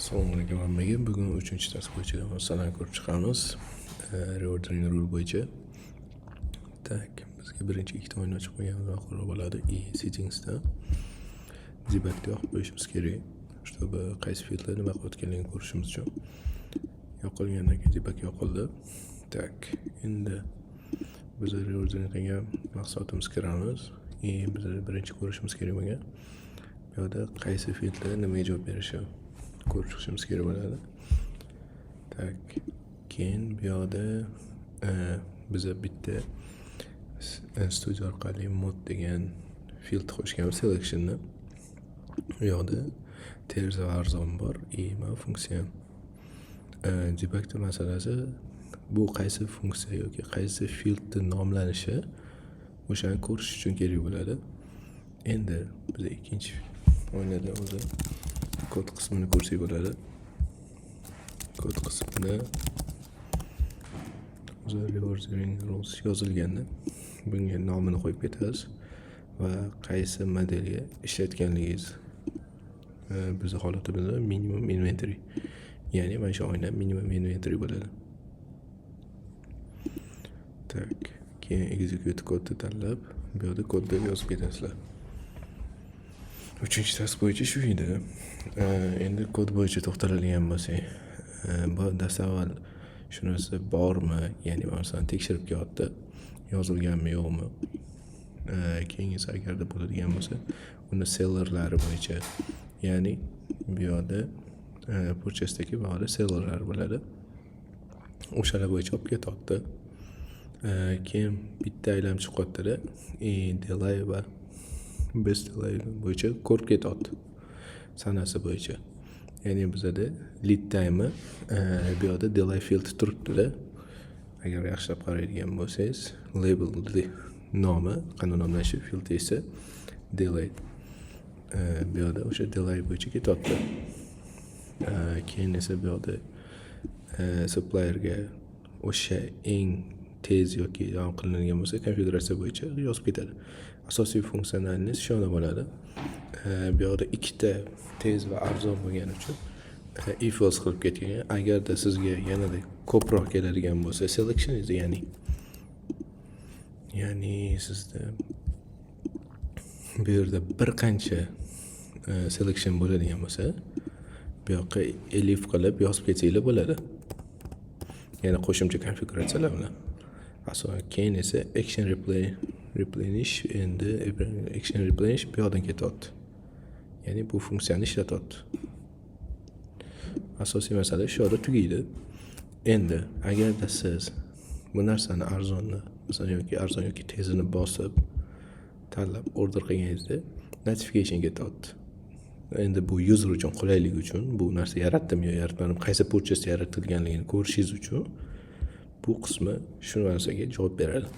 Assalomu alaykum hammaga. Bugun 3-dars bo'yicha masalani ko'rib chiqamiz. Reordering rule bo'yicha. Tak, bizga birinchi ikkita o'yin ochib qo'yganimiz ma'qulroq bo'ladi. Settingsda debugni yoqib qo'yishimiz kerak, чтобы qaysi fieldlar nima qilayotganligini ko'rishimiz uchun. Yoqilgandan keyin debug yoqildi. Tak, endi biz reordering qilgan mahsulotimizga kiramiz. Biz birinchi ko'rishimiz kerak bo'lgan bu yerda qaysi fieldlar nimaga javob berishi ko'rib chiqishimiz kerak bo'ladi. Tak, keyin bu yoqda biza bitta studio orqali mod degan field qo'shganmiz selectionni. Bu yoqda ters va arzon bor, mana funksiya. Debug masalasi bu qaysi funksiya yoki qaysi fieldning nomlanishi o'shani ko'rish uchun kerak bo'ladi. Endi biz ikkinchi o'yinda o'zi kod qismini ko'rsak bo'ladi. Kod qismida reordering rules yozilganda bunga nomini qo'yib ketasiz va qaysi modelga ishlatganligingiz bizning holatimizda minimum inventory, ya'ni mana shu o'yinda minimum inventory bo'ladi. Tak, keyin execute kodni tanlab bu yerda kodni yozib ketasizlar. 3-dars bo'yicha shu edi. Endi kod bo'yicha to'xtaladigan bo'lsak, bu dastavval shunisi bormi, ya'ni masalan tekshirib ko'ryapti, yozilganmi yo'qmi. Keyingisi agarda bo'ladigan bo'lsa, uni sellerlari bo'yicha, ya'ni bu yerda purchasedagi bu yerda sellerlar bo'ladi. O'shalar bo'yicha olib ketyapti. Keyin bitta aylanib chiqyapti-da, delay va best delay bo'yicha ko'rib ketyapti. Sanasi bo'yicha. Ya'ni bizada lead time bu yerda delay field turibdi-da. Agar yaxshilab qaraydigan bo'lsangiz, label nomi, qanday nomlanishi field esa delay. Bu yerda o'sha delay bo'yicha ketyapti. Keyin esa bu yerda supplierga o'sha eng tez yoki e'lon qilinadigan bo'lsa, konfiguratsiya bo'yicha yozib ketadi. Asosiy funksionalimiz shuna bo'ladi. Bu yerda ikkita tez va arzon bo'lgani uchun if else qilib ketgan. Agarda sizga yanada ko'proq keladigan bo'lsa, selectioningiz, ya'ni sizda bu yerda bir qancha selection bo'ladigan bo'lsa, bu yoqqa elif qilib yozib ketsanglar bo'ladi. Yana qo'shimcha konfiguratsiyalar bilan. Keyin esa action replenish endi action replenish bu yoqdan ketyapti. Ya'ni bu funksiyani ishlatyapti. Asosiy masala shu yerda tugaydi. Endi agarda siz bu narsani arzonni, masalan yoki tezini bosib tanlab order qilganingizda notification ketyapti. Endi bu user uchun qulaylik uchun, bu narsa yaratdim yo yaratmadim, qaysi purchase yaratilganligini ko'rishingiz uchun bu qismi shu narsaga javob beradi.